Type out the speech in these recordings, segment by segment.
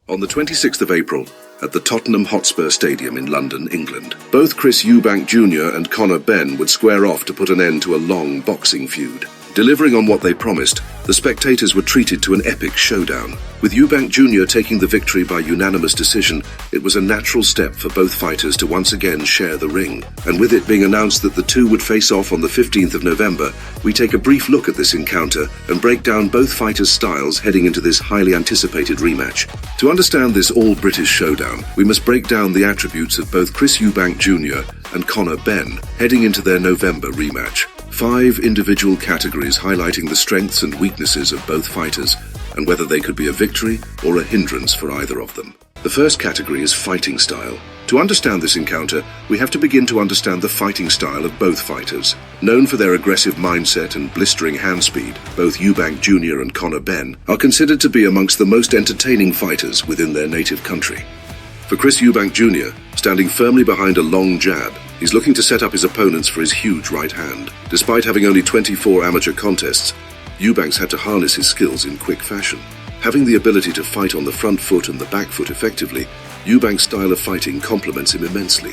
On the 26th of April, at the Tottenham Hotspur Stadium in London, England, both Chris Eubank Jr. and Conor Benn would square off to put an end to a long boxing feud. Delivering on what they promised, the spectators were treated to an epic showdown. With Eubank Jr. taking the victory by unanimous decision, it was a natural step for both fighters to once again share the ring. And with it being announced that the two would face off on the 15th of November, we take a brief look at this encounter and break down both fighters' styles heading into this highly anticipated rematch. To understand this all-British showdown, we must break down the attributes of both Chris Eubank Jr. and Conor Benn heading into their November rematch. 5 individual categories highlighting the strengths and weaknesses of both fighters and whether they could be a victory or a hindrance for either of them. The first category is fighting style. To understand this encounter, we have to begin to understand the fighting style of both fighters. Known for their aggressive mindset and blistering hand speed, both Eubank Jr. and Conor Benn are considered to be amongst the most entertaining fighters within their native country. For Chris Eubank Jr., standing firmly behind a long jab, he's looking to set up his opponents for his huge right hand. Despite having only 24 amateur contests, Eubank's had to harness his skills in quick fashion. Having the ability to fight on the front foot and the back foot effectively, Eubank's style of fighting complements him immensely.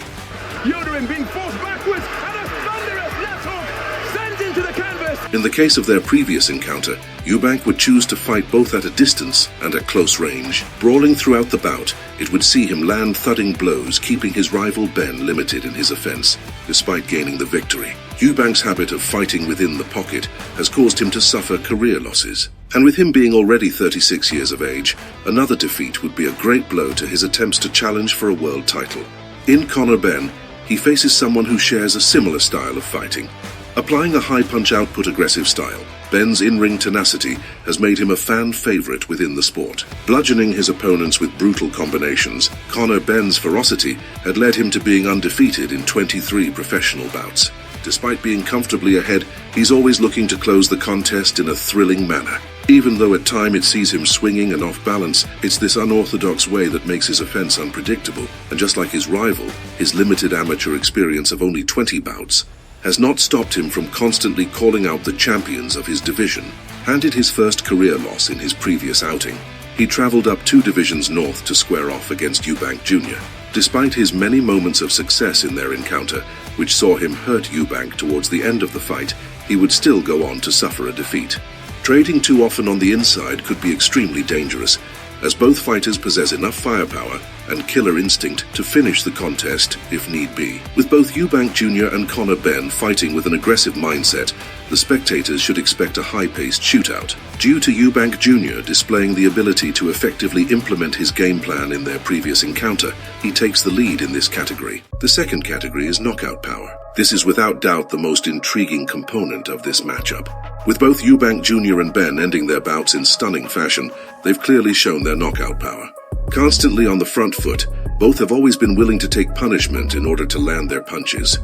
Yoderin being forced backwards and a thunderous left hook sent into the canvas. In the case of their previous encounter, Eubank would choose to fight both at a distance and at close range. Brawling throughout the bout, it would see him land thudding blows, keeping his rival Benn limited in his offense, despite gaining the victory. Eubank's habit of fighting within the pocket has caused him to suffer career losses. And with him being already 36 years of age, another defeat would be a great blow to his attempts to challenge for a world title. In Conor Benn, he faces someone who shares a similar style of fighting. Applying a high punch output aggressive style, Benn's in-ring tenacity has made him a fan favorite within the sport. Bludgeoning his opponents with brutal combinations, Conor Benn's ferocity had led him to being undefeated in 23 professional bouts. Despite being comfortably ahead, he's always looking to close the contest in a thrilling manner. Even though at times it sees him swinging and off balance, it's this unorthodox way that makes his offense unpredictable. And just like his rival, his limited amateur experience of only 20 bouts has not stopped him from constantly calling out the champions of his division. Handed his first career loss in his previous outing, he travelled up 2 divisions north to square off against Eubank Jr. Despite his many moments of success in their encounter, which saw him hurt Eubank towards the end of the fight, he would still go on to suffer a defeat. Trading too often on the inside could be extremely dangerous, as both fighters possess enough firepower and killer instinct to finish the contest if need be. With both Eubank Jr. and Conor Benn fighting with an aggressive mindset, the spectators should expect a high-paced shootout. Due to Eubank Jr. displaying the ability to effectively implement his game plan in their previous encounter, he takes the lead in this category. The second category is knockout power. This is without doubt the most intriguing component of this matchup. With both Eubank Jr. and Benn ending their bouts in stunning fashion, they've clearly shown their knockout power. Constantly on the front foot, both have always been willing to take punishment in order to land their punches.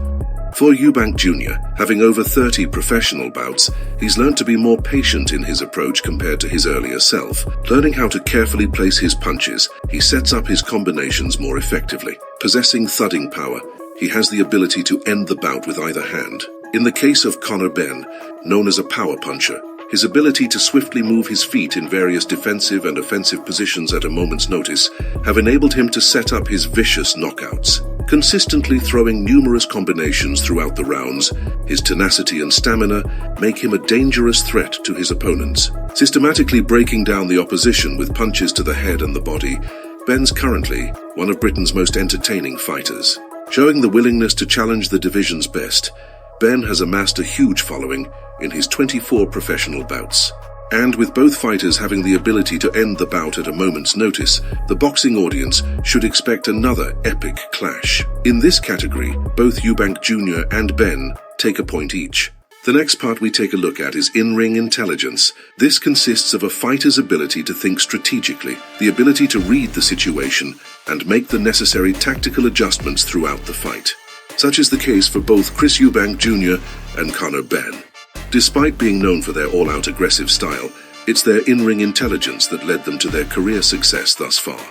For Eubank Jr., having over 30 professional bouts, he's learned to be more patient in his approach compared to his earlier self. Learning how to carefully place his punches, he sets up his combinations more effectively. Possessing thudding power, he has the ability to end the bout with either hand. In the case of Conor Benn, known as a power puncher, his ability to swiftly move his feet in various defensive and offensive positions at a moment's notice have enabled him to set up his vicious knockouts. Consistently throwing numerous combinations throughout the rounds, his tenacity and stamina make him a dangerous threat to his opponents. Systematically breaking down the opposition with punches to the head and the body, Benn's currently one of Britain's most entertaining fighters. Showing the willingness to challenge the division's best, Benn has amassed a huge following in his 24 professional bouts. And with both fighters having the ability to end the bout at a moment's notice, the boxing audience should expect another epic clash. In this category, both Eubank Jr. and Benn take a point each. The next part we take a look at is in-ring intelligence. This consists of a fighter's ability to think strategically, the ability to read the situation and make the necessary tactical adjustments throughout the fight. Such is the case for both Chris Eubank Jr. and Conor Benn. Despite being known for their all-out aggressive style, it's their in-ring intelligence that led them to their career success thus far.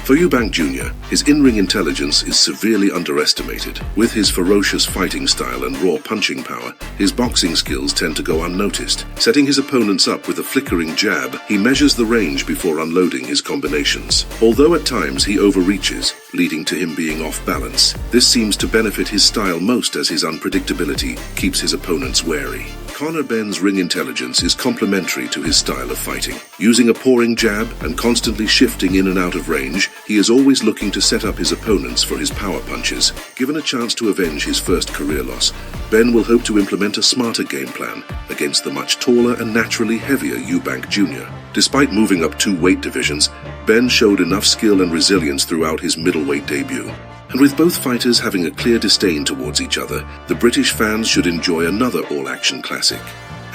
For Eubank Jr., his in-ring intelligence is severely underestimated. With his ferocious fighting style and raw punching power, his boxing skills tend to go unnoticed. Setting his opponents up with a flickering jab, he measures the range before unloading his combinations. Although at times he overreaches, leading to him being off balance, this seems to benefit his style most as his unpredictability keeps his opponents wary. Conor Benn's ring intelligence is complementary to his style of fighting. Using a pouring jab and constantly shifting in and out of range, he is always looking to set up his opponents for his power punches. Given a chance to avenge his first career loss, Benn will hope to implement a smarter game plan against the much taller and naturally heavier Eubank Jr. Despite moving up 2 weight divisions, Benn showed enough skill and resilience throughout his middleweight debut. And with both fighters having a clear disdain towards each other, the British fans should enjoy another all-action classic.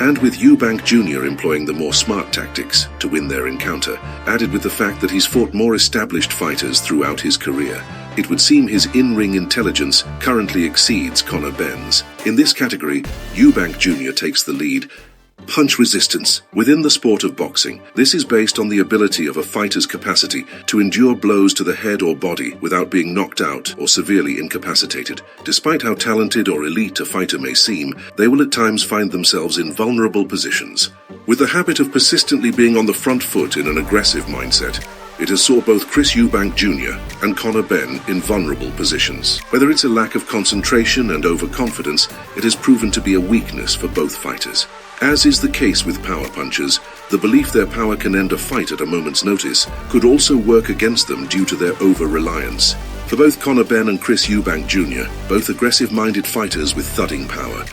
And with Eubank Jr. employing the more smart tactics to win their encounter, added with the fact that he's fought more established fighters throughout his career, it would seem his in-ring intelligence currently exceeds Conor Benn's. In this category, Eubank Jr. takes the lead. Punch resistance. Within the sport of boxing, this is based on the ability of a fighter's capacity to endure blows to the head or body without being knocked out or severely incapacitated. Despite how talented or elite a fighter may seem, they will at times find themselves in vulnerable positions. With the habit of persistently being on the front foot in an aggressive mindset, it has saw both Chris Eubank Jr. and Conor Benn in vulnerable positions. Whether it's a lack of concentration and overconfidence, it has proven to be a weakness for both fighters. As is the case with power punchers, the belief their power can end a fight at a moment's notice could also work against them due to their over-reliance. For both Conor Benn and Chris Eubank Jr., both aggressive-minded fighters with thudding power,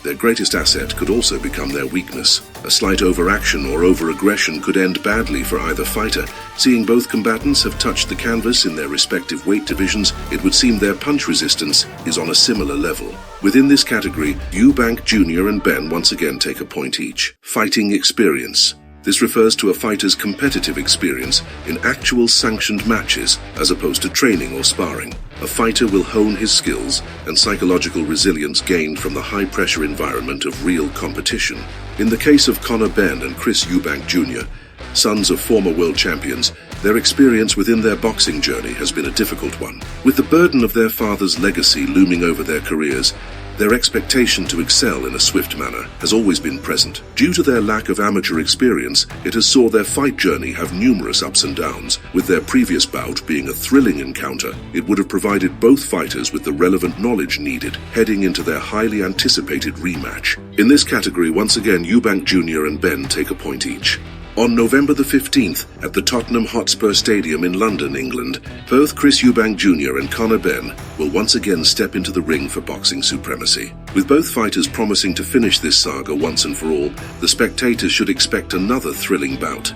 their greatest asset could also become their weakness. A slight overaction or over-aggression could end badly for either fighter. Seeing both combatants have touched the canvas in their respective weight divisions, it would seem their punch resistance is on a similar level. Within this category, Eubank Jr. and Benn once again take a point each. Fighting experience. This refers to a fighter's competitive experience in actual sanctioned matches as opposed to training or sparring. A fighter will hone his skills and psychological resilience gained from the high-pressure environment of real competition. In the case of Conor Benn and Chris Eubank Jr., sons of former world champions, their experience within their boxing journey has been a difficult one. With the burden of their father's legacy looming over their careers, their expectation to excel in a swift manner has always been present. Due to their lack of amateur experience, it has saw their fight journey have numerous ups and downs. With their previous bout being a thrilling encounter, it would have provided both fighters with the relevant knowledge needed heading into their highly anticipated rematch. In this category, once again, Eubank Jr. and Benn take a point each. On November the 15th, at the Tottenham Hotspur Stadium in London, England, both Chris Eubank Jr. and Conor Benn will once again step into the ring for boxing supremacy. With both fighters promising to finish this saga once and for all, the spectators should expect another thrilling bout.